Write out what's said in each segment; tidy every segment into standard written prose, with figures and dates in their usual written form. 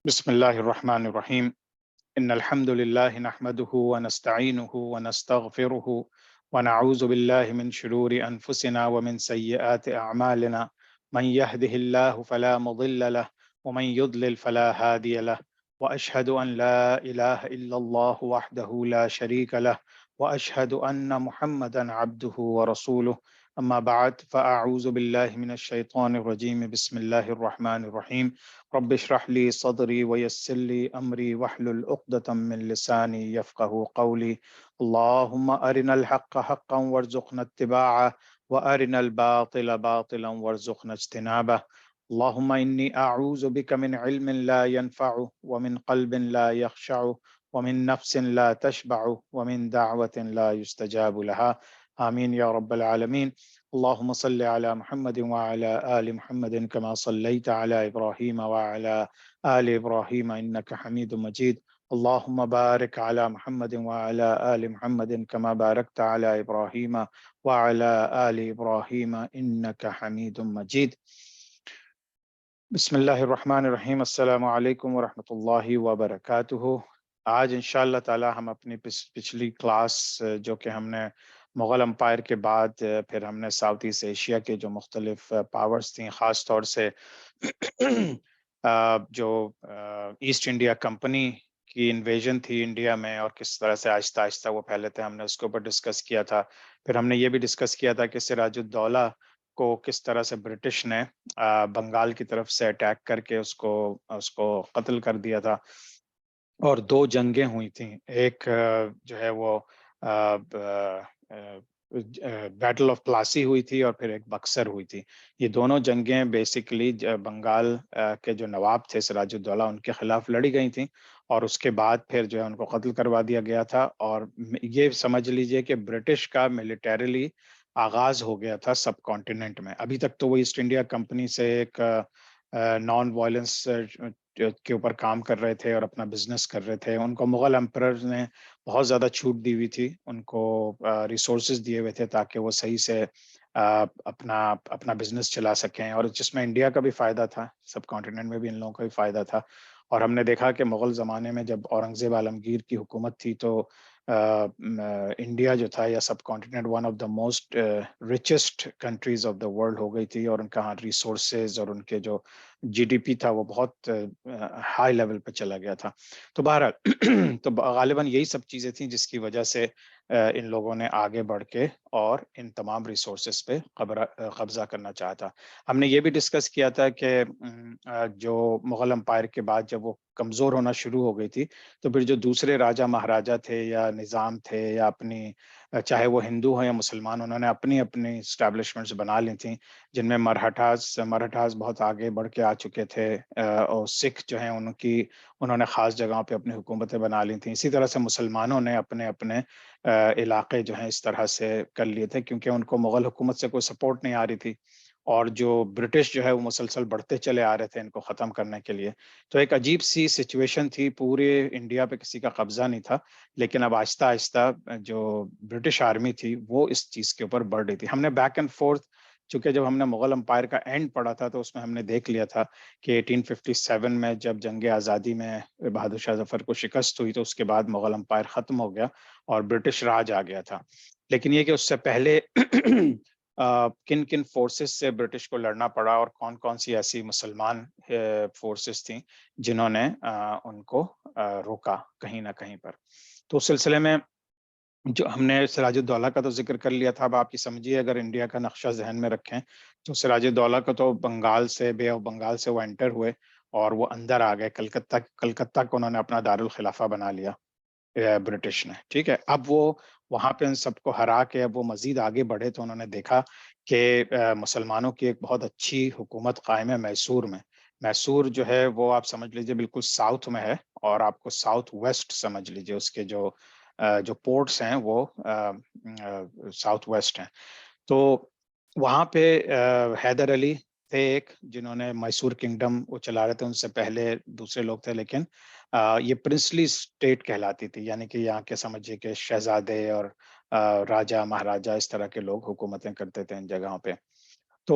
بسم الله الرحمن الرحيم. إن الحمد لله نحمده ونستعينه ونستغفره ونعوذ بالله من شرور أنفسنا ومن سيئات أعمالنا. من يهده الله فلا مضل له ومن يضلل فلا هادي له. وأشهد أن لا إله إلا الله وحده لا شريك له وأشهد أن محمدا عبده ورسوله. أما بعد فأعوذ بالله من الشيطان الرجيم. بسم الله الرحمن الرحيم. رب اشرح لي صدري ويسر لي أمري واحلل عقدة من لساني يفقه قولي. اللهم أرنا الحق حقا وارزقنا اتباعه وأرنا الباطل باطلا وارزقنا اجتنابه. اللهم إني أعوذ بك من علم لا ينفع ومن قلب لا يخشع ومن نفس لا تشبع ومن دعوة لا يستجاب لها. آمين يا رب العالمين. اللهم صل على محمد وعلى آل محمد كما صليت على إبراهيم وعلى آل إبراهيم إنك حميد مجيد. اللهم بارك على محمد وعلى آل محمد كما باركت على إبراهيم وعلى آل إبراهيم إنك حميد مجيد. بسم اللہ الرحمن الرحیم. السلام علیکم ورحمۃ اللہ وبرکاتہ. آج انشاءاللہ تعالی ہم اپنی پچھلی کلاس جو کہ ہم نے مغل امپائر کے بعد پھر ہم نے ساؤتھ ایسٹ ایشیا کے جو مختلف پاورز تھیں، خاص طور سے جو ایسٹ انڈیا کمپنی کی انویژن تھی انڈیا میں اور کس طرح سے آہستہ آہستہ وہ پھیلے تھے، ہم نے اس کے اوپر ڈسکس کیا تھا. پھر ہم نے یہ بھی ڈسکس کیا تھا کہ سراج الدولہ کو کس طرح سے برٹش نے بنگال کی طرف سے اٹیک کر کے اس کو قتل کر دیا تھا. اور دو جنگیں ہوئی تھیں، ایک جو ہے وہ بیٹل آف پلاسی ہوئی تھی اور پھر ایک بکسر ہوئی تھی. یہ دونوں جنگیں بیسیکلی بنگال کے جو نواب تھے سراج الدولہ ان کے خلاف لڑی گئی تھیں، اور اس کے بعد پھر جو ہے ان کو قتل کروا دیا گیا تھا. اور یہ سمجھ لیجئے کہ برٹش کا ملیٹریلی آغاز ہو گیا تھا سب کانٹیننٹ میں. ابھی تک تو وہ ایسٹ انڈیا کمپنی سے ایک نان وائلنس کے اوپر کام کر رہے تھے اور اپنا بزنس کر رہے تھے. ان کو مغل امپرر نے بہت زیادہ چھوٹ دی ہوئی تھی، ان کو ریسورسز دیے ہوئے تھے تاکہ وہ صحیح سے اپنا بزنس چلا سکیں، اور جس میں انڈیا کا بھی فائدہ تھا، سب کانٹیننٹ میں بھی ان لوگوں کا بھی فائدہ تھا. اور ہم نے دیکھا کہ مغل زمانے میں جب اورنگزیب عالمگیر کی حکومت تھی تو انڈیا جو تھا یا subcontinent one of the most richest countries of the world ہو گئی تھی، اور ان کا ریسورسز اور ان کے جو جی ڈی پی تھا وہ بہت ہائی لیول پہ چلا گیا تھا. تو بہرحال تو غالباً یہی سب چیزیں تھیں جس کی وجہ سے ان لوگوں نے آگے بڑھ کے اور ان تمام ریسورسز پہ قبضہ کرنا چاہا تھا. ہم نے یہ بھی ڈسکس کیا تھا کہ جو مغل امپائر کے بعد جب وہ کمزور ہونا شروع ہو گئی تھی تو پھر جو دوسرے راجہ مہاراجہ تھے یا نظام تھے یا اپنی چاہے وہ ہندو ہوں یا مسلمان، انہوں نے اپنی اسٹیبلشمنٹس بنا لی تھیں، جن میں مرہٹھاز بہت آگے بڑھ کے آ چکے تھے، اور سکھ جو ہیں انہوں نے خاص جگہوں پہ اپنی حکومتیں بنا لی تھیں. اسی طرح سے مسلمانوں نے اپنے اپنے علاقے جو ہیں اس طرح سے کر لیے تھے، کیونکہ ان کو مغل حکومت سے کوئی سپورٹ نہیں آ رہی تھی، اور جو برٹش جو ہے وہ مسلسل بڑھتے چلے آ رہے تھے ان کو ختم کرنے کے لیے. تو ایک عجیب سی سچویشن تھی، پورے انڈیا پہ کسی کا قبضہ نہیں تھا، لیکن اب آہستہ آہستہ جو برٹش آرمی تھی وہ اس چیز کے اوپر بڑھ رہی تھی. ہم نے بیک اینڈ فورتھ، چونکہ جب ہم نے مغل امپائر کا اینڈ پڑھا تھا تو اس میں ہم نے دیکھ لیا تھا کہ 1857 میں جب جنگ آزادی میں بہادر شاہ ظفر کو شکست ہوئی تو اس کے بعد مغل امپائر ختم ہو گیا اور برٹش راج آ گیا تھا. لیکن یہ کہ اس سے پہلے کن کن فورسز سے برٹش کو لڑنا پڑا اور کون کون سی ایسی مسلمان فورسز تھیں جنہوں نے ان کو روکا کہیں نہ کہیں پر. تو اس سلسلے میں جو ہم نے سراج الدولہ کا تو ذکر کر لیا تھا. اب آپ کی سمجھیے اگر انڈیا کا نقشہ ذہن میں رکھیں تو سراج الدولہ کا تو بنگال سے بے آف بنگال سے وہ انٹر ہوئے اور وہ اندر آ گئے، کلکتہ کو انہوں نے اپنا دارالخلافہ بنا لیا برٹش نے. ٹھیک ہے، اب وہ وہاں پہ ان سب کو ہرا کے اب وہ مزید آگے بڑھے تو انہوں نے دیکھا کہ مسلمانوں کی ایک بہت اچھی حکومت قائم ہے میسور میں. میسور جو ہے وہ آپ سمجھ لیجئے بالکل ساؤتھ میں ہے، اور آپ کو ساؤتھ ویسٹ سمجھ لیجئے، اس کے جو پورٹس ہیں وہ ساؤتھ ویسٹ ہیں. تو وہاں پہ حیدر علی تھے ایک، جنہوں نے میسور کنگڈم وہ چلا رہے تھے. ان سے پہلے دوسرے لوگ تھے، لیکن یہ پرنسلی اسٹیٹ کہلاتی تھی، یعنی کہ یہاں کے سمجھیے کہ شہزادے اور راجہ مہاراجہ اس طرح کے لوگ حکومتیں کرتے تھے ان جگہوں پہ. تو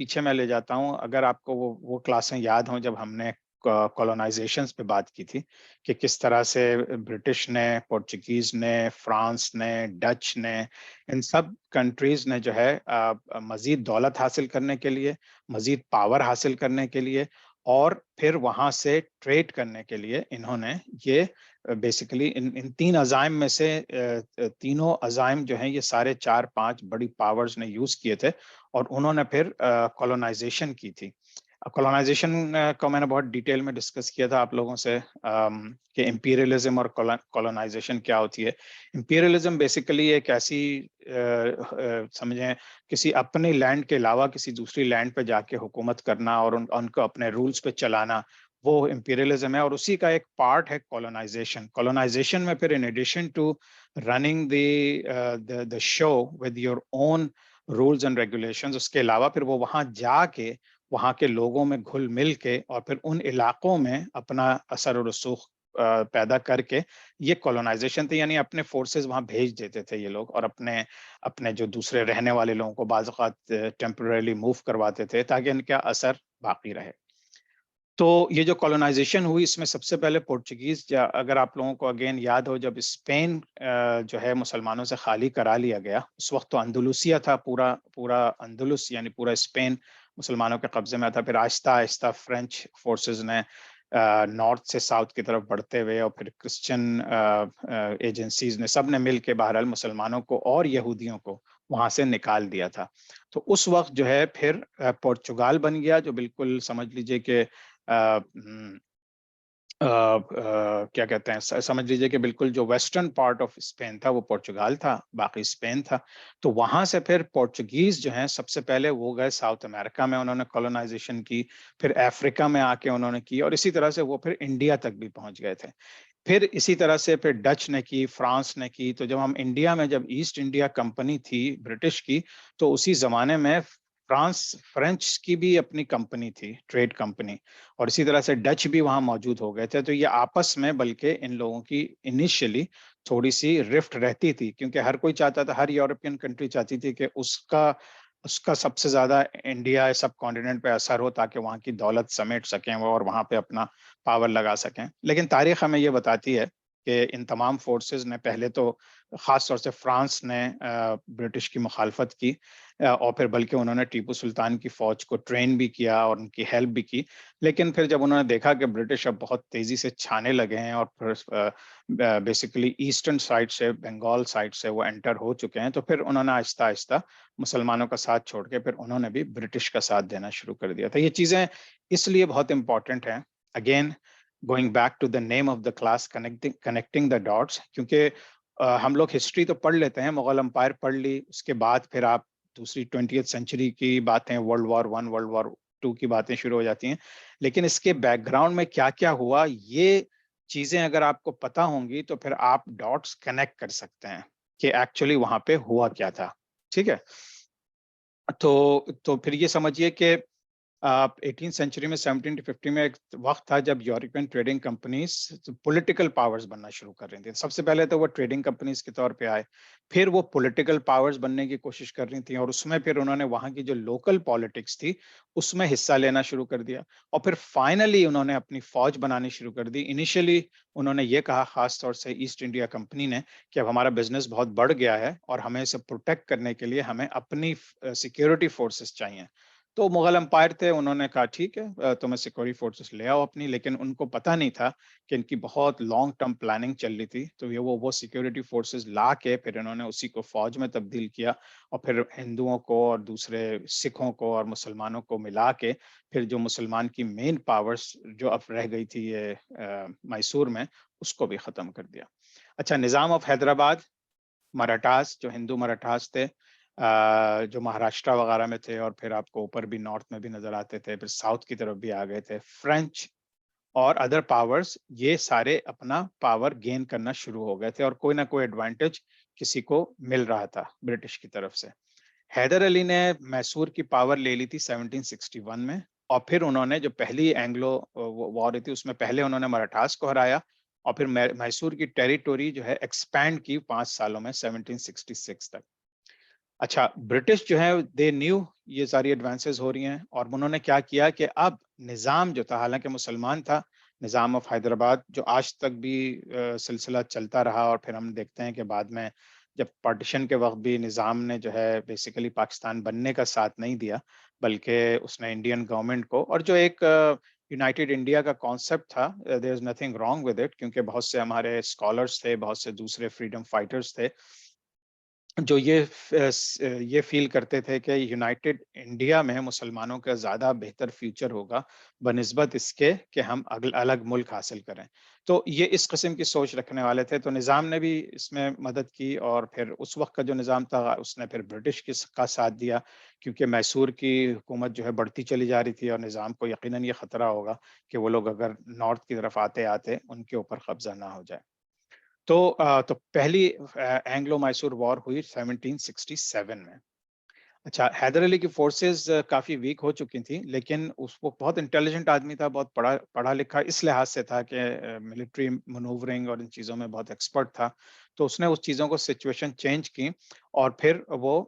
پیچھے میں لے جاتا ہوں. اگر آپ کو وہ کلاسیں یاد ہوں جب ہم نے کولونائزیشنز پہ بات کی تھی کہ کس طرح سے برٹش نے، پورچوگیز نے، فرانس نے، ڈچ نے، ان سب کنٹریز نے جو ہے مزید دولت حاصل کرنے کے لیے، مزید پاور حاصل کرنے کے لیے اور پھر وہاں سے ٹریڈ کرنے کے لیے انہوں نے یہ بیسیکلی ان تین عزائم میں سے تینوں عزائم جو ہیں یہ سارے 4-5 بڑی پاورز نے یوز کیے تھے اور انہوں نے پھر کولونائزیشن کی تھی. کولونائزیشن کو میں نے بہت ڈیٹیل میں ڈسکس کیا تھا آپ لوگوں سے کہ امپیریلزم اور کولونائزیشن کیا ہوتی ہے. امپیریلزم بیسیکلی ایک ایسی سمجھیں کسی اپنی لینڈ کے علاوہ کسی دوسری لینڈ پہ جا کے حکومت کرنا اور ان کو اپنے رولز پہ چلانا، وہ امپیریلزم ہے. اور اسی کا ایک پارٹ ہے کولونائزیشن. کولونائزیشن میں پھر in addition to running the show with your own rules and regulations، اس کے علاوہ پھر وہ وہاں جا کے وہاں کے لوگوں میں گھل مل کے اور پھر ان علاقوں میں اپنا اثر و رسوخ پیدا کر کے یہ کولونائزیشن تھی. یعنی اپنے فورسز وہاں بھیج دیتے تھے یہ لوگ اور اپنے جو دوسرے رہنے والے لوگوں کو بعض اوقات ٹیمپرریلی موو کرواتے تھے تاکہ ان کا اثر باقی رہے. تو یہ جو کولونائزیشن ہوئی اس میں سب سے پہلے پورچوگیز، اگر آپ لوگوں کو اگین یاد ہو جب اسپین جو ہے مسلمانوں سے خالی کرا لیا گیا، اس وقت تو اندلوسیہ تھا، پورا اندلس یعنی پورا اسپین مسلمانوں کے قبضے میں تھا. پھر آہستہ آہستہ فرینچ فورسز نے نارتھ سے ساؤتھ کی طرف بڑھتے ہوئے اور پھر کرسچن ایجنسیز نے سب نے مل کے بہرحال مسلمانوں کو اور یہودیوں کو وہاں سے نکال دیا تھا. تو اس وقت جو ہے پھر پورچگال بن گیا، جو بالکل سمجھ لیجئے کہ کیا کہتے ہیں، سمجھ لیجئے کہ بالکل جو ویسٹرن پارٹ آف اسپین تھا وہ پورچگال تھا، باقی اسپین تھا. تو وہاں سے پھر پورچوگیز جو ہیں سب سے پہلے وہ گئے ساؤتھ امریکہ میں، انہوں نے کولونائزیشن کی، پھر افریقہ میں آ کے انہوں نے کی اور اسی طرح سے وہ پھر انڈیا تک بھی پہنچ گئے تھے. پھر اسی طرح سے پھر ڈچ نے کی، فرانس نے کی. تو جب ہم انڈیا میں، جب ایسٹ انڈیا کمپنی تھی برٹش کی، تو اسی زمانے میں فرینچ کی بھی اپنی کمپنی تھی، ٹریڈ کمپنی، اور اسی طرح سے ڈچ بھی وہاں موجود ہو گئے تھے. تو یہ آپس میں بلکہ ان لوگوں کی انیشیلی تھوڑی سی رفٹ رہتی تھی کیونکہ ہر کوئی چاہتا تھا، ہر یورپین کنٹری چاہتی تھی کہ اس کا سب سے زیادہ انڈیا سب کانٹیننٹ پہ اثر ہو تاکہ وہاں کی دولت سمیٹ سکیں وہ اور وہاں پہ اپنا پاور لگا سکیں. لیکن تاریخ ہمیں یہ بتاتی ہے کہ ان تمام فورسز نے پہلے تو خاص طور سے فرانس نے برٹش کی مخالفت کی اور پھر بلکہ انہوں نے ٹیپو سلطان کی فوج کو ٹرین بھی کیا اور ان کی ہیلپ بھی کی. لیکن پھر جب انہوں نے دیکھا کہ برٹش اب بہت تیزی سے چھانے لگے ہیں اور پھر بیسیکلی ایسٹرن سائڈ سے، بنگال سائڈ سے وہ انٹر ہو چکے ہیں، تو پھر انہوں نے آہستہ آہستہ مسلمانوں کا ساتھ چھوڑ کے پھر انہوں نے بھی برٹش کا ساتھ دینا شروع کر دیا تھا. یہ چیزیں اس لیے بہت امپورٹنٹ ہیں، again going back to the name of the class, connecting the dots. کیونکہ ہم لوگ ہسٹری تو پڑھ لیتے ہیں، مغل امپائر پڑھ لی، اس کے بعد پھر آپ دوسری 20th سینچری کی باتیں، ورلڈ وار 1، ورلڈ وار 2 کی باتیں شروع ہو جاتی ہیں. لیکن اس کے بیک گراؤنڈ میں کیا کیا ہوا، یہ چیزیں اگر آپ کو پتا ہوں گی تو پھر آپ ڈاٹس کنیکٹ کر سکتے ہیں کہ ایکچولی وہاں پہ ہوا کیا تھا. ٹھیک ہے، تو پھر یہ سمجھیے کہ 18 سینچری میں 1750 میں ایک وقت تھا جب European trading companies political powers بننا شروع کر رہی تھیں. سب سے پہلے تو وہ ٹریڈنگ کمپنیز کے طور پہ آئے، پھر وہ پولیٹیکل پاورز بننے کی کوشش کر رہی تھیں اور اس میں پھر انہوں نے وہاں کی جو لوکل پالیٹکس تھی اس میں حصہ لینا شروع کر دیا اور پھر فائنلی انہوں نے اپنی فوج بنانی شروع کر دی. انیشلی انہوں نے یہ کہا، خاص طور سے ایسٹ انڈیا کمپنی نے، کہ اب ہمارا بزنس بہت بڑھ گیا ہے اور ہمیں اسے پروٹیکٹ کرنے کے لیے ہمیں اپنی سیکیورٹی فورسز چاہیے. تو مغل امپائر تھے، انہوں نے کہا ٹھیک ہے تمہیں سیکورٹی فورسز لے آؤ اپنی. لیکن ان کو پتہ نہیں تھا کہ ان کی بہت لانگ ٹرم پلاننگ چل رہی تھی. تو یہ وہ سیکورٹی فورسز لا کے پھر انہوں نے اسی کو فوج میں تبدیل کیا اور پھر ہندوؤں کو اور دوسرے سکھوں کو اور مسلمانوں کو ملا کے پھر جو مسلمان کی مین پاورز جو اب رہ گئی تھی یہ میسور میں، اس کو بھی ختم کر دیا. اچھا، نظام آف حیدرآباد، مراٹھاس، جو ہندو مراٹھاس تھے جو مہاراشٹرا وغیرہ میں تھے اور پھر آپ کو اوپر بھی نارتھ میں بھی نظر آتے تھے، پھر ساؤتھ کی طرف بھی آ گئے تھے. فرینچ اور ادر پاورز یہ سارے اپنا پاور گین کرنا شروع ہو گئے تھے اور کوئی نہ کوئی ایڈوانٹیج کسی کو مل رہا تھا برٹش کی طرف سے. حیدر علی نے میسور کی پاور لے لی تھی 1761 میں اور پھر انہوں نے جو پہلی اینگلو وار تھی اس میں پہلے انہوں نے مراٹھاس کو ہرایا اور پھر میسور کی ٹیریٹوری جو ہے ایکسپینڈ کی 5 سالوں میں 1766 تک. اچھا، برٹش جو ہے دے نیو یہ ساری ایڈوانسز ہو رہی ہیں، اور انہوں نے کیا کیا کہ اب نظام جو تھا، حالانکہ مسلمان تھا، نظام آف حیدرآباد، جو آج تک بھی سلسلہ چلتا رہا، اور پھر ہم دیکھتے ہیں کہ بعد میں جب پارٹیشن کے وقت بھی نظام نے جو ہے بیسیکلی پاکستان بننے کا ساتھ نہیں دیا، بلکہ اس نے انڈین گورنمنٹ کو، اور جو ایک یونائٹیڈ انڈیا کا کانسیپٹ تھا، there is nothing wrong with it, کیونکہ بہت سے ہمارے اسکالرس تھے، بہت سے دوسرے فریڈم فائٹرس تھے جو یہ فیل کرتے تھے کہ یونائٹڈ انڈیا میں مسلمانوں کا زیادہ بہتر فیوچر ہوگا بنسبت اس کے کہ ہم الگ ملک حاصل کریں. تو یہ اس قسم کی سوچ رکھنے والے تھے، تو نظام نے بھی اس میں مدد کی، اور پھر اس وقت کا جو نظام تھا اس نے پھر برٹش کا ساتھ دیا، کیونکہ میسور کی حکومت جو ہے بڑھتی چلی جا رہی تھی، اور نظام کو یقیناً یہ خطرہ ہوگا کہ وہ لوگ اگر نارتھ کی طرف آتے آتے ان کے اوپر قبضہ نہ ہو جائے. تو پہلی اینگلو میسور وار ہوئی 1767 میں. اچھا، حیدر علی کی فورسز کافی ویک ہو چکی تھیں، لیکن اس وہ بہت انٹیلیجنٹ آدمی تھا، بہت پڑھا لکھا اس لحاظ سے تھا کہ ملٹری منوورنگ اور ان چیزوں میں بہت ایکسپرٹ تھا. تو اس نے اس چیزوں کو سچویشن چینج کی، اور پھر وہ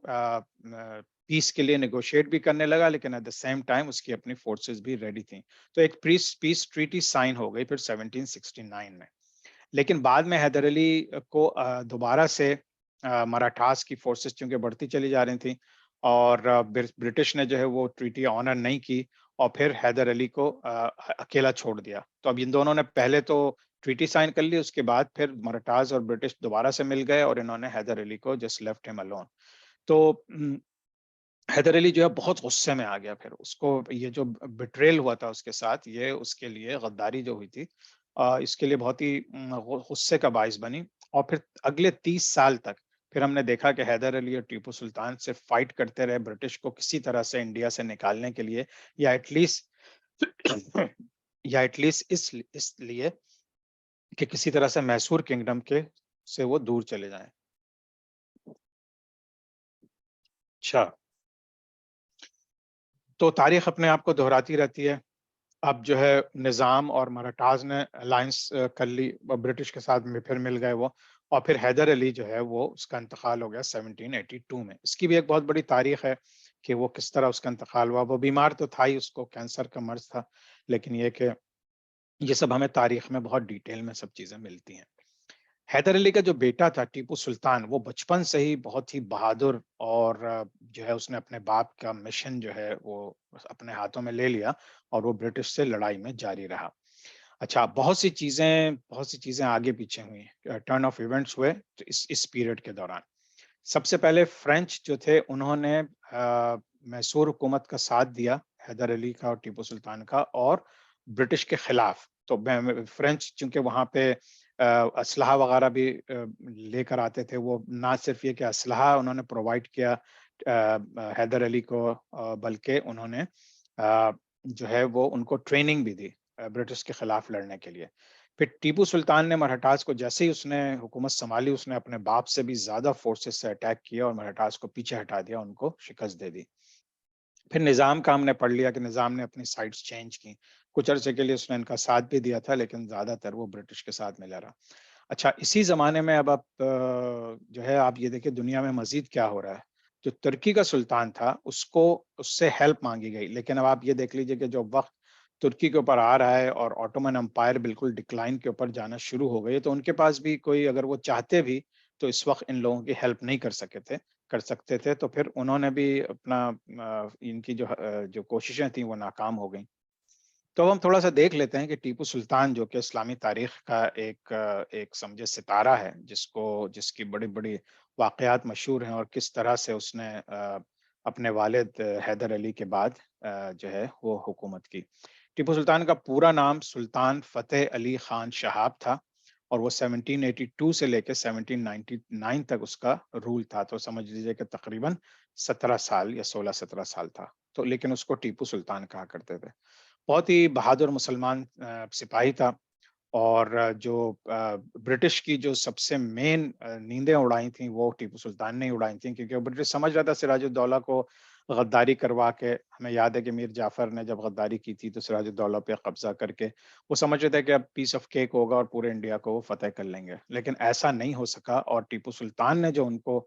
پیس کے لیے نیگوشیٹ بھی کرنے لگا، لیکن ایٹ دا سیم ٹائم اس کی اپنی فورسز بھی ریڈی تھیں. تو ایک پیس ٹریٹی سائن ہو گئی پھر 1769 میں. لیکن بعد میں حیدر علی کو دوبارہ سے مراٹھاس کی فورسز چونکہ بڑھتی چلی جا رہی تھیں، اور برٹش نے جو ہے وہ ٹریٹی آنر نہیں کی، اور پھر حیدر علی کو اکیلا چھوڑ دیا. تو اب ان دونوں نے پہلے تو ٹریٹی سائن کر لی، اس کے بعد پھر مراٹھاز اور برٹش دوبارہ سے مل گئے، اور انہوں نے حیدر علی کو جسٹ لیفٹ ہم الون. تو حیدر علی جو ہے بہت غصے میں آ گیا، پھر اس کو یہ جو بٹریل ہوا تھا اس کے ساتھ، یہ اس کے لیے غداری جو ہوئی تھی اس کے لیے بہت ہی غصے کا باعث بنی. اور پھر اگلے 30 سال تک پھر ہم نے دیکھا کہ حیدر علی اور ٹیپو سلطان سے فائٹ کرتے رہے برٹش کو کسی طرح سے انڈیا سے نکالنے کے لیے، یا ایٹ لیسٹ اس لیے کہ کسی طرح سے میسور کنگڈم کے سے وہ دور چلے جائیں. اچھا، تو تاریخ اپنے آپ کو دہراتی رہتی ہے. اب جو ہے نظام اور مراٹھاز نے الائنس کر لی، برٹش کے ساتھ میں پھر مل گئے وہ، اور پھر حیدر علی جو ہے وہ اس کا انتقال ہو گیا 1782 میں. اس کی بھی ایک بہت بڑی تاریخ ہے کہ وہ کس طرح اس کا انتقال ہوا. وہ بیمار تو تھا ہی، اس کو کینسر کا مرض تھا، لیکن یہ کہ یہ سب ہمیں تاریخ میں بہت ڈیٹیل میں سب چیزیں ملتی ہیں. حیدر علی کا جو بیٹا تھا ٹیپو سلطان، وہ بچپن سے ہی بہت ہی بہادر، اور جو ہے اس نے اپنے باپ کا مشن جو ہے وہ اپنے ہاتھوں میں لے لیا، اور وہ برٹش سے لڑائی میں جاری رہا. اچھا، بہت سی چیزیں آگے پیچھے ہوئی، ٹرن آف ایونٹس ہوئے اس پیریڈ کے دوران. سب سے پہلے فرینچ جو تھے انہوں نے میسور حکومت کا ساتھ دیا، حیدر علی کا اور ٹیپو سلطان کا، اور برٹش کے خلاف. تو فرینچ چونکہ وہاں پہ اسلحہ وغیرہ بھی لے کر آتے تھے، وہ نہ صرف یہ کہ اسلحہ انہوں نے پرووائڈ کیا حیدر علی کو، بلکہ انہوں نے جو ہے وہ ان کو ٹریننگ بھی دی برٹش کے خلاف لڑنے کے لیے. پھر ٹیپو سلطان نے مراٹھاز کو جیسے ہی اس نے حکومت سنبھالی، اس نے اپنے باپ سے بھی زیادہ فورسز سے اٹیک کیا، اور مراٹھاز کو پیچھے ہٹا دیا، ان کو شکست دے دی. پھر نظام کا ہم نے پڑھ لیا کہ نظام نے اپنی سائٹس چینج کی. کچھ عرصے کے لیے اس نے ان کا ساتھ بھی دیا تھا، لیکن زیادہ تر وہ برٹش کے ساتھ ملا رہا. اچھا، اسی زمانے میں اب آپ جو ہے آپ یہ دیکھیں دنیا میں مزید کیا ہو رہا ہے. جو ترکی کا سلطان تھا اس سے ہیلپ مانگی گئی، لیکن اب آپ یہ دیکھ لیجئے کہ جو وقت ترکی کے اوپر آ رہا ہے اور آٹومن امپائر بالکل ڈکلائن کے اوپر جانا شروع ہو گئی، تو ان کے پاس بھی کوئی اگر وہ چاہتے بھی تو اس وقت ان لوگوں کی ہیلپ نہیں کر سکتے تھے. تو پھر انہوں نے بھی اپنا ان کی جو کوششیں تھیں وہ ناکام ہو گئیں. تو ہم تھوڑا سا دیکھ لیتے ہیں کہ ٹیپو سلطان جو کہ اسلامی تاریخ کا ایک سمجھے ستارہ ہے، جس کی بڑی بڑی واقعات مشہور ہیں، اور کس طرح سے اس نے اپنے والد حیدر علی کے بعد جو ہے وہ حکومت کی. ٹیپو سلطان کا پورا نام سلطان فتح علی خان شہاب تھا، اور وہ 1782 سے لے کے 1799 تک اس کا رول تھا. تو سمجھ لیجیے کہ تقریباً 17 سال یا 16-17 سال تھا. تو لیکن اس کو ٹیپو سلطان کہا کرتے تھے. بہت ہی بہادر مسلمان سپاہی تھا، اور جو برٹش کی جو سب سے مین نیندیں اڑائی تھیں وہ ٹیپو سلطان نے اڑائی تھیں، کیونکہ وہ برٹش سمجھ رہا تھا سراج الدولہ کو غداری کروا کے. ہمیں یاد ہے کہ میر جعفر نے جب غداری کی تھی تو سراج الدولہ پہ قبضہ کر کے وہ سمجھ رہے تھے کہ اب پیس آف کیک ہوگا اور پورے انڈیا کو وہ فتح کر لیں گے، لیکن ایسا نہیں ہو سکا. اور ٹیپو سلطان نے جو ان کو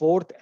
4th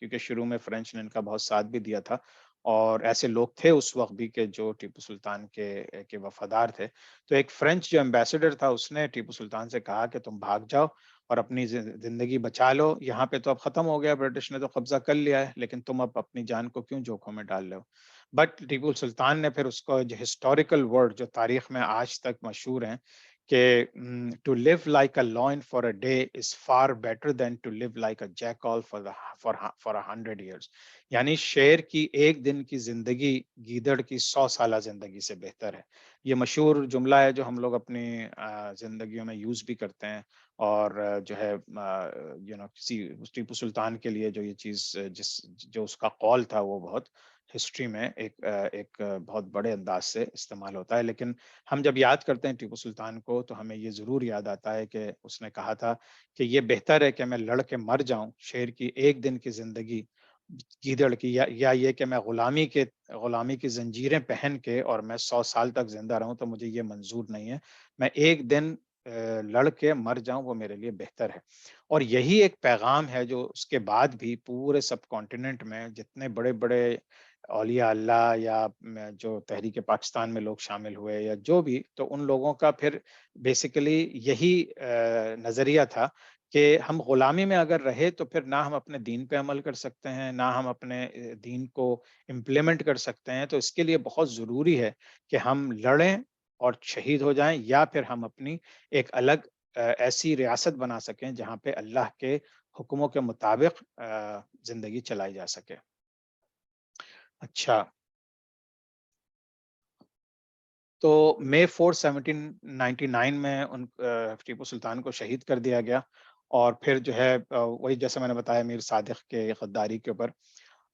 کیونکہ شروع میں فرینچ نے ان کا بہت ساتھ بھی دیا تھا، اور ایسے لوگ تھے اس وقت بھی کہ جو ٹیپو سلطان کے وفادار تھے. تو ایک فرینچ جو ایمبیسڈر تھا اس نے ٹیپو سلطان سے کہا کہ تم بھاگ جاؤ اور اپنی زندگی بچا لو، یہاں پہ تو اب ختم ہو گیا، برٹش نے تو قبضہ کر لیا ہے، لیکن تم اب اپنی جان کو کیوں جوکھوں میں ڈال رہے ہو. بٹ ٹیپو سلطان نے پھر اس کو جو ہسٹوریکل ورڈ جو تاریخ میں آج تک مشہور ہیں کہ to live like a lion for a day is far better than to live like a jackal for 100 years. یعنی شیر کی ایک دن کی زندگی گیدڑ کی 100 سالہ زندگی سے بہتر ہے. یہ مشہور جملہ ہے جو ہم لوگ اپنی زندگیوں میں یوز بھی کرتے ہیں، اور جو ہے کسی ٹیپو سلطان کے لیے جو یہ چیز جو اس کا قول تھا وہ بہت ہسٹری میں ایک بہت بڑے انداز سے استعمال ہوتا ہے. لیکن ہم جب یاد کرتے ہیں ٹیپو سلطان کو تو ہمیں یہ ضرور یاد آتا ہے کہ اس نے کہا تھا کہ یہ بہتر ہے کہ میں لڑ کے مر جاؤں، شیر کی ایک دن کی زندگی گیدڑ کی، یا یہ کہ میں غلامی کی زنجیریں پہن کے اور میں 100 سال تک زندہ رہوں، تو مجھے یہ منظور نہیں ہے. میں ایک دن لڑ کے مر جاؤں، وہ میرے لیے بہتر ہے. اور یہی ایک پیغام ہے جو اس کے بعد بھی پورے سب کانٹیننٹ میں جتنے بڑے بڑے اولیاء اللہ یا جو تحریک پاکستان میں لوگ شامل ہوئے یا جو بھی، تو ان لوگوں کا پھر بیسیکلی یہی نظریہ تھا کہ ہم غلامی میں اگر رہے تو پھر نہ ہم اپنے دین پہ عمل کر سکتے ہیں، نہ ہم اپنے دین کو امپلیمنٹ کر سکتے ہیں. تو اس کے لیے بہت ضروری ہے کہ ہم لڑیں اور شہید ہو جائیں، یا پھر ہم اپنی ایک الگ ایسی ریاست بنا سکیں جہاں پہ اللہ کے حکموں کے مطابق زندگی چلائی جا سکے. اچھا، تو مئی 4 1799 میں ان ٹیپو سلطان کو شہید کر دیا گیا. اور پھر جو ہے وہی جیسے میں نے بتایا میر صادق کے غداری کے اوپر.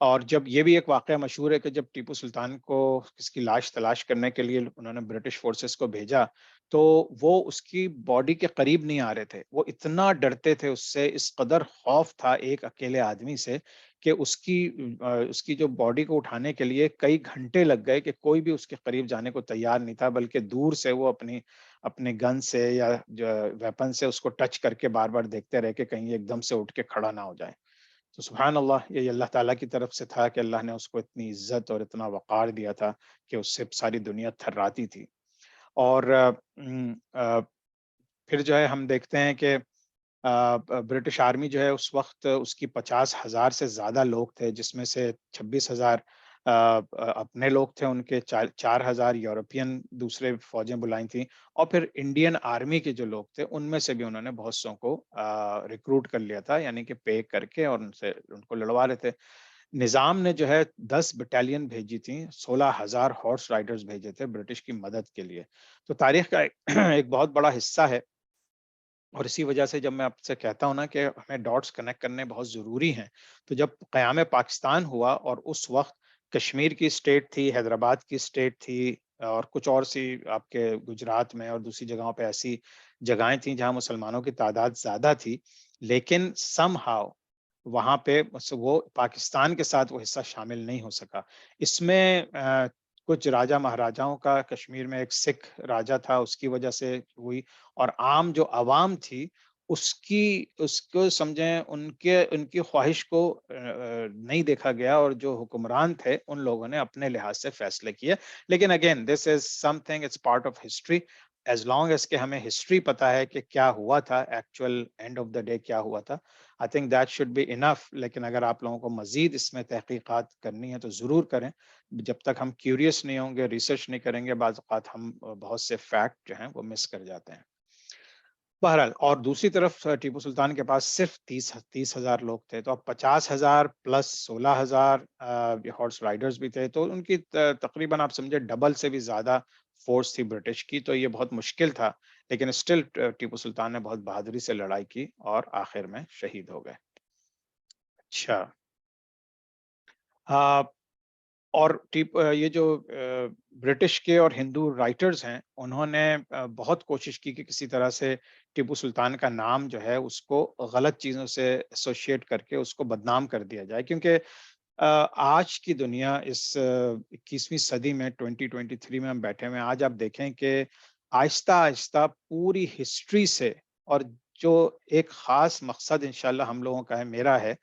اور جب یہ بھی ایک واقعہ مشہور ہے کہ جب ٹیپو سلطان کو اس کی لاش تلاش کرنے کے لیے انہوں نے برٹش فورسز کو بھیجا، تو وہ اس کی باڈی کے قریب نہیں آ رہے تھے. وہ اتنا ڈرتے تھے اس سے، اس قدر خوف تھا ایک اکیلے آدمی سے کہ اس کی جو باڈی کو اٹھانے کے لیے کئی گھنٹے لگ گئے کہ کوئی بھی اس کے قریب جانے کو تیار نہیں تھا، بلکہ دور سے وہ اپنے گن سے یا ویپن سے اس کو ٹچ کر کے بار بار دیکھتے رہے کہ کہیں ایک دم سے اٹھ کے کھڑا نہ ہو جائے. تو سبحان اللہ، یہ اللہ تعالیٰ کی طرف سے تھا کہ اللہ نے اس کو اتنی عزت اور اتنا وقار دیا تھا کہ اس سے ساری دنیا تھراتی تھی. اور پھر جو ہے ہم دیکھتے ہیں کہ برٹش آرمی جو ہے اس وقت اس کی 50,000 سے زیادہ لوگ تھے، جس میں سے 26,000 اپنے لوگ تھے ان کے، 4,000 یورپین دوسرے فوجیں بلائیں تھیں، اور پھر انڈین آرمی کے جو لوگ تھے ان میں سے بھی انہوں نے بہت سو کو ریکروٹ کر لیا تھا، یعنی کہ پے کر کے اور ان کو لڑوا رہے تھے. نظام نے جو ہے 10 بٹالین بھیجی تھیں، 16,000 ہارس رائڈرز بھیجے تھے برٹش کی مدد کے لیے. تو تاریخ کا ایک بہت بڑا حصہ ہے. اور اسی وجہ سے جب میں آپ سے کہتا ہوں نا کہ ہمیں ڈاٹس کنیکٹ کرنے بہت ضروری ہیں، تو جب قیام پاکستان ہوا اور اس وقت کشمیر کی اسٹیٹ تھی، حیدرآباد کی اسٹیٹ تھی، اور کچھ اور سی آپ کے گجرات میں اور دوسری جگہوں پہ ایسی جگہیں تھیں جہاں مسلمانوں کی تعداد زیادہ تھی، لیکن سم ہاؤ وہاں پہ وہ پاکستان کے ساتھ وہ حصہ شامل نہیں ہو سکا. اس میں کچھ راجا مہاراجاؤں کا، کشمیر میں ایک سکھ راجا تھا اس کی وجہ سے ہوئی، اور عام جو عوام تھی اس کو سمجھیں ان کی خواہش کو نہیں دیکھا گیا، اور جو حکمران تھے ان لوگوں نے اپنے لحاظ سے فیصلے کیے. لیکن again this is something, it's part of history. As long as کہ ہمیں ہسٹری پتا ہے کہ کیا ہوا تھا، actual end of the day کیا ہوا تھا، I think that should be enough. لیکن اگر آپ لوگوں کو مزید اس میں تحقیقات کرنی ہے تو ضرور کریں. جب تک ہم کیوریس نہیں ہوں گے، ریسرچ نہیں کریں گے، بعض اوقات ہم بہت سے فیکٹ جو ہیں وہ مس کر جاتے ہیں. بہرحال، اور دوسری طرف ٹیپو سلطان کے پاس صرف 30,000 لوگ تھے، تو اب 50,000 پلس 16,000 ہارس رائڈرز بھی تھے، تو ان کی تقریباً آپ سمجھے ڈبل سے بھی زیادہ فورس تھی برٹش کی. تو یہ بہت مشکل تھا، لیکن اسٹل ٹیپو سلطان نے بہت بہادری سے لڑائی کی اور آخر میں شہید ہو گئے. اچھا، اور یہ جو برٹش کے اور ہندو رائٹرز ہیں انہوں نے بہت کوشش کی کہ کسی طرح سے ٹیپو سلطان کا نام جو ہے اس کو غلط چیزوں سے ایسوسیٹ کر کے اس کو بدنام کر دیا جائے، کیونکہ آج کی دنیا اس 21ویں صدی میں 2023 میں ہم بیٹھے ہوئے ہیں. آج آپ دیکھیں کہ آہستہ آہستہ پوری ہسٹری سے، اور جو ایک خاص مقصد انشاءاللہ ہم لوگوں کا ہے، میرا ہے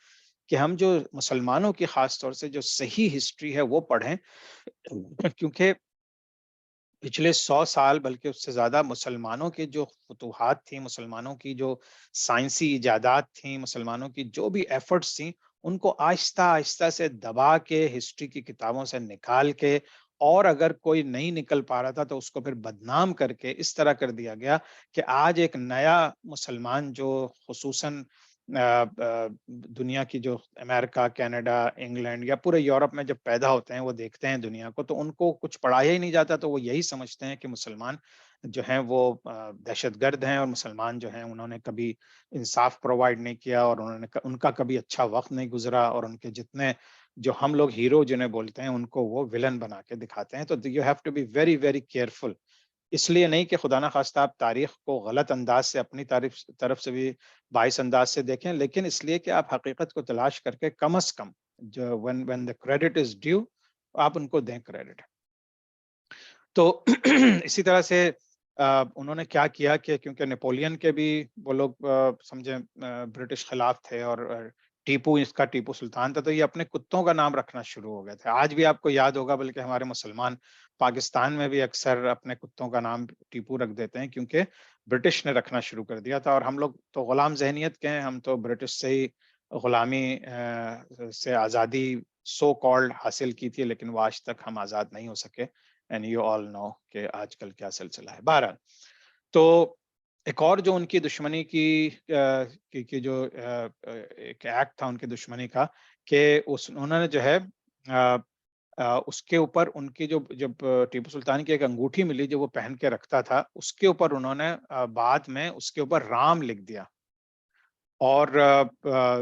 کہ ہم جو مسلمانوں کی خاص طور سے جو صحیح ہسٹری ہے وہ پڑھیں، کیونکہ پچھلے 100 سال بلکہ اس سے زیادہ مسلمانوں کے جو فتوحات تھیں، مسلمانوں کی جو سائنسی ایجادات تھیں، مسلمانوں کی جو بھی ایفرٹس تھیں، ان کو آہستہ آہستہ سے دبا کے ہسٹری کی کتابوں سے نکال کے، اور اگر کوئی نہیں نکل پا رہا تھا تو اس کو پھر بدنام کر کے اس طرح کر دیا گیا کہ آج ایک نیا مسلمان جو خصوصاً دنیا کی جو امریکہ، کینیڈا، انگلینڈ یا پورے یورپ میں جب پیدا ہوتے ہیں، وہ دیکھتے ہیں دنیا کو، تو ان کو کچھ پڑھایا ہی نہیں جاتا، تو وہ یہی سمجھتے ہیں کہ مسلمان جو ہیں وہ دہشت گرد ہیں، اور مسلمان جو ہیں انہوں نے کبھی انصاف پرووائڈ نہیں کیا، اور ان کا کبھی اچھا وقت نہیں گزرا، اور ان کے جتنے جو ہم لوگ ہیرو جنہیں بولتے ہیں ان کو وہ ولن بنا کے دکھاتے ہیں. تو you have to be very very careful. اس لیے نہیں کہ خدا نخواستہ آپ تاریخ کو غلط انداز سے اپنی طرف سے بھی باعث انداز سے دیکھیں، لیکن اس لیے کہ آپ حقیقت کو تلاش کر کے کم از کم جو when the credit is due آپ ان کو دیں کریڈٹ. تو اسی طرح سے انہوں نے کیا کیا کہ کیونکہ نیپولین کے بھی وہ لوگ سمجھیں برٹش خلاف تھے، اور ٹیپو اس کا ٹیپو سلطان تھا، تو یہ اپنے کتوں کا نام رکھنا شروع ہو گئے تھے. آج بھی آپ کو یاد ہوگا، بلکہ ہمارے مسلمان پاکستان میں بھی اکثر اپنے کتوں کا نام ٹیپو رکھ دیتے ہیں، کیونکہ برٹش نے رکھنا شروع کر دیا تھا، اور ہم لوگ تو غلام ذہنیت کے ہیں، ہم تو برٹش سے ہی غلامی سے آزادی سو کالڈ حاصل کی تھی، لیکن وہ آج تک ہم آزاد نہیں ہو سکے. اینڈ یو آل نو کہ آج کل کیا سلسلہ ہے. بہرحال تو ایک اور جو ان کی دشمنی کی جو ایک ایکٹ تھا ان کی دشمنی کا، کہ انہوں نے جو ہے اس کے اوپر ان کی جب ٹیپو سلطان کی ایک انگوٹھی ملی جو وہ پہن کے رکھتا تھا، اس کے اوپر انہوں نے بعد میں اس کے اوپر رام لکھ دیا، اور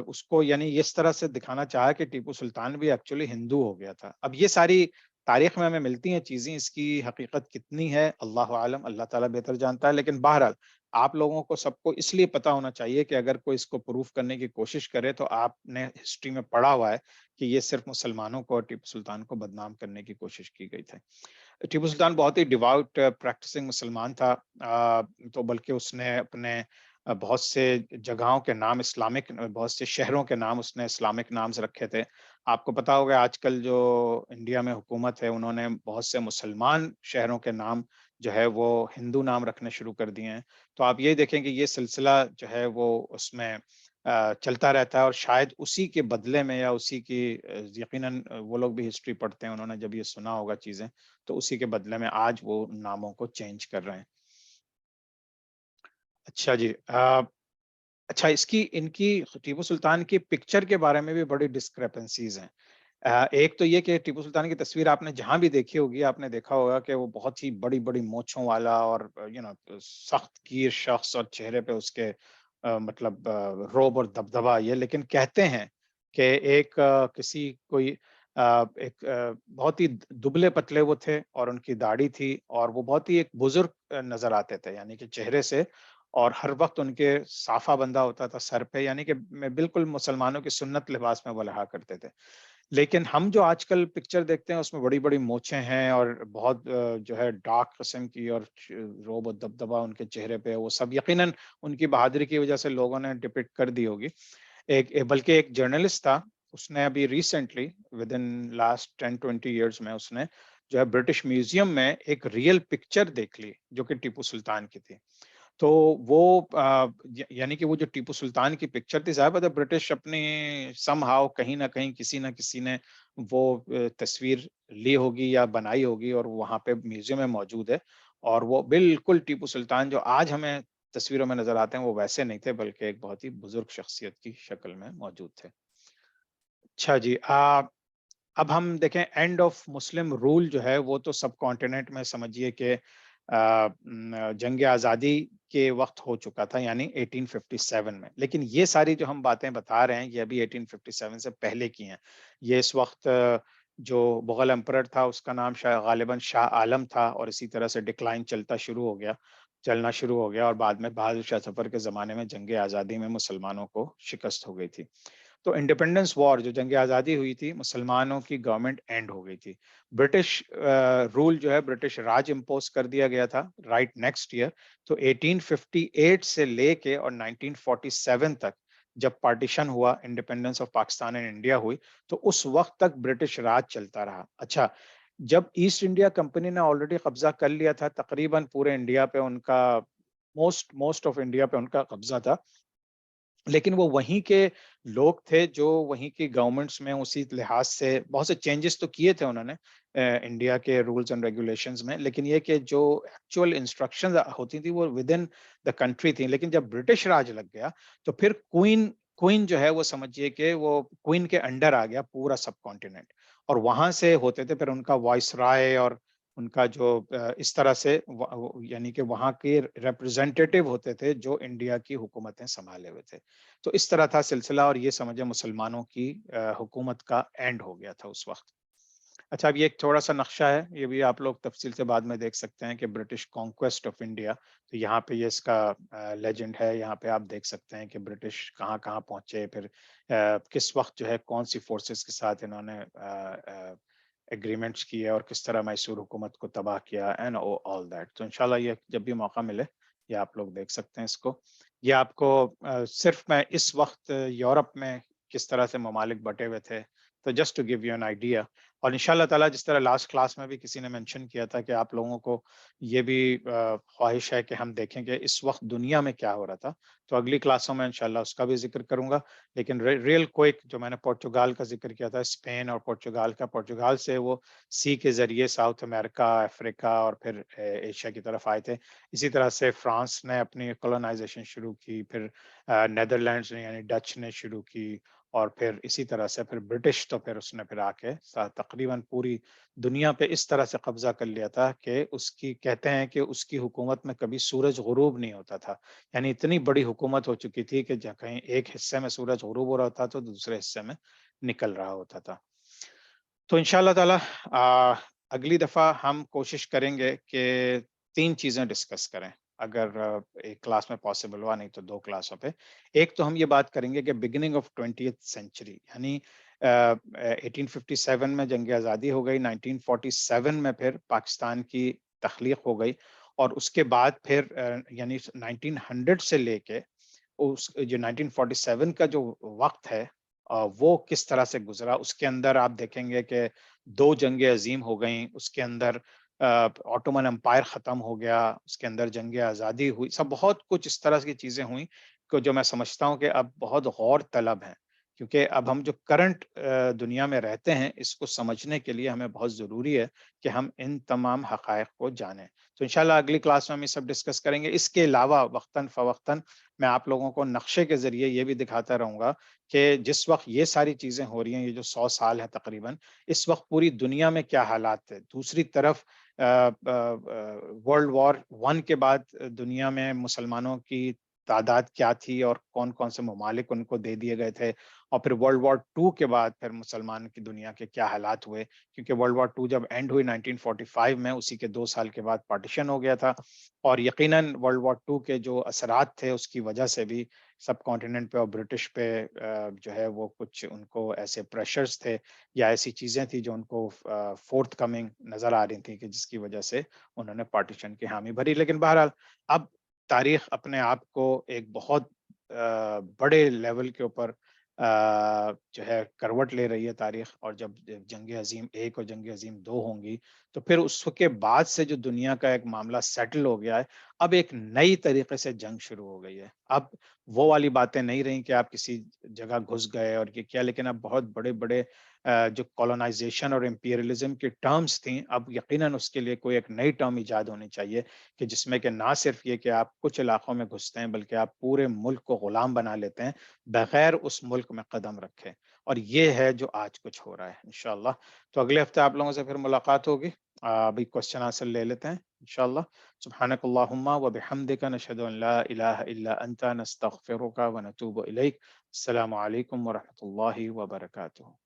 اس کو یعنی اس طرح سے دکھانا چاہا کہ ٹیپو سلطان بھی ایکچولی ہندو ہو گیا تھا. اب یہ ساری تاریخ میں ہمیں ملتی ہیں چیزیں، اس کی حقیقت کتنی ہے اللہ عالم، اللہ تعالیٰ بہتر جانتا ہے. لیکن بہرحال آپ لوگوں کو سب کو اس لیے پتا ہونا چاہیے کہ اگر کوئی اس کو پروف کرنے کی کوشش کرے تو آپ نے ہسٹری میں پڑھا ہوا ہے کہ یہ صرف مسلمانوں کو اور ٹیپو سلطان کو بدنام کرنے کی کوشش کی گئی تھی. ٹیپو سلطان بہت ہی ڈیواؤٹ پریکٹسنگ مسلمان تھا، تو بلکہ اس نے اپنے بہت سے جگہوں کے نام اسلامک، بہت سے شہروں کے نام اس نے اسلامک نامز رکھے تھے. آپ کو پتا ہوگا آج کل جو انڈیا میں حکومت ہے انہوں نے بہت سے مسلمان شہروں کے نام جو ہے وہ ہندو نام رکھنے شروع کر دیے ہیں. تو آپ یہ دیکھیں کہ یہ سلسلہ جو ہے وہ اس میں چلتا رہتا ہے، اور شاید اسی کے بدلے میں یا اسی کی یقیناً وہ لوگ بھی ہسٹری پڑھتے ہیں، انہوں نے جب یہ سنا ہوگا چیزیں تو اسی کے بدلے میں آج وہ ناموں کو چینج کر رہے ہیں. اچھا جی، اچھا ان کی ٹیپو سلطان کی پکچر کے بارے میں بھی بڑی ڈسکریپنسیز ہیں. ایک تو یہ کہ ٹیپو سلطان کی تصویر آپ نے جہاں بھی دیکھی ہوگی، آپ نے دیکھا ہوگا کہ وہ بہت ہی بڑی بڑی مونچھوں والا اور سخت گیر شخص، اور چہرے پہ اس کے مطلب روب اور دبدبا یہ. لیکن کہتے ہیں کہ ایک کسی کوئی ایک بہت ہی دبلے پتلے وہ تھے، اور ان کی داڑھی تھی، اور وہ بہت ہی ایک بزرگ نظر آتے تھے، یعنی کہ چہرے سے، اور ہر وقت ان کے صافہ بندہ ہوتا تھا سر پہ، یعنی کہ بالکل مسلمانوں کی سنت لباس میں وہ رہا کرتے تھے. لیکن ہم جو آج کل پکچر دیکھتے ہیں اس میں بڑی بڑی مونچھیں ہیں، اور بہت جو ہے ڈارک قسم کی، اور روب و دبدبا ان کے چہرے پہ، وہ سب یقیناً ان کی بہادری کی وجہ سے لوگوں نے ڈپکٹ کر دی ہوگی. بلکہ ایک جرنلسٹ تھا، اس نے ابھی recently with in last 10-20 years میں اس نے جو ہے برٹش میوزیم میں ایک ریئل پکچر دیکھ لی جو کہ ٹیپو سلطان کی تھی. تو وہ یعنی کہ وہ جو ٹیپو سلطان کی پکچر تھی، ظاہر بات ہے برٹش اپنی سم ہاؤ کہیں نہ کہیں کسی نہ کسی نے وہ تصویر لی ہوگی یا بنائی ہوگی، اور وہاں پہ میوزیم میں موجود ہے. اور وہ بالکل ٹیپو سلطان جو آج ہمیں تصویروں میں نظر آتے ہیں وہ ویسے نہیں تھے، بلکہ ایک بہت ہی بزرگ شخصیت کی شکل میں موجود تھے. اچھا جی، اب ہم دیکھیں اینڈ آف مسلم رول جو ہے وہ تو سب کانٹیننٹ میں سمجھیے کہ جنگ آزادی کے وقت ہو چکا تھا، یعنی 1857 میں. لیکن یہ ساری جو ہم باتیں بتا رہے ہیں یہ ابھی 1857 سے پہلے کی ہیں. یہ اس وقت جو مغل امپرر تھا اس کا نام غالباً شاہ عالم تھا، اور اسی طرح سے ڈکلائن چلنا شروع ہو گیا، اور بعد میں بہادر شاہ ظفر کے زمانے میں جنگ آزادی میں مسلمانوں کو شکست ہو گئی تھی. تو انڈیپینڈنس وار جو جنگ آزادی ہوئی تھی، مسلمانوں کی گورنمنٹ اینڈ ہو گئی تھی. برٹش رول جو ہے، برٹش راج امپوز کر دیا گیا تھا رائٹ نیکسٹ ایئر. تو 1858 سے لے کے اور 1947 تک جب پارٹیشن ہوا، independence of Pakistan and India ہوئی، تو اس وقت تک برٹش راج چلتا رہا. اچھا، جب ایسٹ انڈیا کمپنی نے آلریڈی قبضہ کر لیا تھا، تقریباً پورے انڈیا پہ ان کا موسٹ آف انڈیا پہ ان کا قبضہ تھا، لیکن وہ وہیں کے لوگ تھے جو وہیں کی گورنمنٹس میں اسی لحاظ سے بہت سے چینجز تو کیے تھے انہوں نے انڈیا کے رولز اینڈ ریگولیشنز میں، لیکن یہ کہ جو ایکچوئل انسٹرکشنز ہوتی تھی وہ ود ان دا کنٹری تھیں. لیکن جب برٹش راج لگ گیا تو پھر کوئن جو ہے وہ سمجھیے کہ وہ کوئن کے انڈر آ گیا پورا سب کانٹیننٹ، اور وہاں سے ہوتے تھے پھر ان کا وائس رائے اور ان کا جو اس طرح سے یعنی کہ وہاں کے ریپرزینٹیٹیو ہوتے تھے جو انڈیا کی حکومتیں سنبھالے ہوئے تھے. تو اس طرح تھا سلسلہ، اور یہ سمجھے مسلمانوں کی حکومت کا اینڈ ہو گیا تھا اس وقت. اچھا، اب یہ ایک تھوڑا سا نقشہ ہے، یہ بھی آپ لوگ تفصیل سے بعد میں دیکھ سکتے ہیں کہ برٹش کانکویسٹ آف انڈیا. تو یہاں پہ یہ اس کا لیجنڈ ہے، یہاں پہ آپ دیکھ سکتے ہیں کہ برٹش کہاں کہاں پہنچے، پھر کس وقت جو ہے کون سی فورسز کے ساتھ انہوں نے ایگریمنٹس کیے، اور کس طرح میسور حکومت کو تباہ کیا اینڈ آل دیٹ. تو انشاءاللہ یہ جب بھی موقع ملے یہ آپ لوگ دیکھ سکتے ہیں اس کو. یہ آپ کو صرف میں اس وقت یورپ میں کس طرح سے ممالک بٹے ہوئے تھے، تو just to give you an idea. اور انشاءاللہ تعالیٰ جس طرح لاسٹ کلاس میں بھی کسی نے مینشن کیا تھا کہ آپ لوگوں کو یہ بھی خواہش ہے کہ ہم دیکھیں کہ اس وقت دنیا میں کیا ہو رہا تھا، تو اگلی کلاسوں میں انشاءاللہ اس کا بھی ذکر کروں گا. لیکن ریل کوئک جو میں نے پورچوگال کا ذکر کیا تھا، اسپین اور پورچوگال کا، پورچوگال سے وہ سی کے ذریعے ساؤتھ امریکہ، افریقہ اور پھر ایشیا کی طرف آئے تھے. اسی طرح سے فرانس نے اپنی کولونائزیشن شروع کی، پھر نیدرلینڈز نے یعنی ڈچ نے شروع کی، اور پھر اسی طرح سے پھر برٹش تو پھر اس نے پھر آ کے تقریباً پوری دنیا پہ اس طرح سے قبضہ کر لیا تھا کہ اس کی کہتے ہیں کہ اس کی حکومت میں کبھی سورج غروب نہیں ہوتا تھا. یعنی اتنی بڑی حکومت ہو چکی تھی کہ کہیں ایک حصے میں سورج غروب ہو رہا تھا تو دوسرے حصے میں نکل رہا ہوتا تھا. تو انشاءاللہ تعالی اگلی دفعہ ہم کوشش کریں گے کہ 3 چیزیں ڈسکس کریں، اگر ایک کلاس میں پاسبل ہوا، نہیں تو 2 کلاسوں پہ. ایک تو ہم یہ بات کریں گے کہ بگننگ آف 20th سینچری، یعنی 1857 میں جنگ آزادی ہو گئی، 1947 میں پھر پاکستان کی تخلیق ہو گئی، اور اس کے بعد پھر یعنی 1900 سے لے کے جو 1947 کا جو وقت ہے وہ کس طرح سے گزرا. اس کے اندر آپ دیکھیں گے کہ 2 جنگیں عظیم ہو گئیں، اس کے اندر آٹومن امپائر ختم ہو گیا، اس کے اندر جنگ آزادی ہوئی، سب بہت کچھ اس طرح کی چیزیں ہوئیں کہ جو میں سمجھتا ہوں کہ اب بہت غور طلب ہیں، کیونکہ اب ہم جو کرنٹ دنیا میں رہتے ہیں اس کو سمجھنے کے لیے ہمیں بہت ضروری ہے کہ ہم ان تمام حقائق کو جانیں. تو انشاءاللہ اگلی کلاس میں ہم یہ سب ڈسکس کریں گے. اس کے علاوہ وقتاً فوقتاً میں آپ لوگوں کو نقشے کے ذریعے یہ بھی دکھاتا رہوں گا کہ جس وقت یہ ساری چیزیں ہو رہی ہیں، یہ جو 100 سال ہے تقریباً، اس وقت پوری دنیا میں کیا حالات تھے. دوسری طرف ورلڈ وار 1 کے بعد دنیا میں مسلمانوں کی تعداد کیا تھی اور کون کون سے ممالک ان کو دے دیے گئے تھے، اور پھر ورلڈ وار 2 کے بعد پھر مسلمان کی دنیا کے کیا حالات ہوئے، کیونکہ ورلڈ وار 2 جب اینڈ ہوئی 1945 میں، اسی کے 2 سال کے بعد پارٹیشن ہو گیا تھا. اور یقیناً ورلڈ وار 2 کے جو اثرات تھے اس کی وجہ سے بھی سب کانٹیننٹ پہ اور برٹش پہ جو ہے وہ کچھ ان کو ایسے پریشرز تھے یا ایسی چیزیں تھیں جو ان کو فورتھ کمنگ نظر آ رہی تھیں کہ جس کی وجہ سے انہوں نے پارٹیشن کی حامی بھری. لیکن بہرحال اب تاریخ اپنے آپ کو ایک بہت بڑے لیول کے اوپر جو ہے کروٹ لے رہی ہے تاریخ، اور جب جنگ عظیم 1 اور جنگ عظیم 2 ہوں گی تو پھر اس کے بعد سے جو دنیا کا ایک معاملہ سیٹل ہو گیا ہے، اب ایک نئی طریقے سے جنگ شروع ہو گئی ہے. اب وہ والی باتیں نہیں رہیں کہ آپ کسی جگہ گھس گئے اور یہ کیا، لیکن اب بہت بڑے بڑے جو کولونائزیشن اور امپیریلزم کی ٹرمز تھیں، اب یقیناً اس کے لیے کوئی ایک نئی ٹرم ایجاد ہونی چاہیے کہ جس میں کہ نہ صرف یہ کہ آپ کچھ علاقوں میں گھستے ہیں بلکہ آپ پورے ملک کو غلام بنا لیتے ہیں بغیر اس ملک میں قدم رکھے. اور یہ ہے جو آج کچھ ہو رہا ہے انشاءاللہ. تو اگلے ہفتے آپ لوگوں سے پھر ملاقات ہوگی. ابھی کوشچن آنسر لے لیتے ہیں انشاءاللہ. سبحانک اللہم و بحمدک، نشہد ان لا الہ الا انت، نستغفرک و نتوب الیک. السلام علیکم ورحمۃ اللہ وبرکاتہ.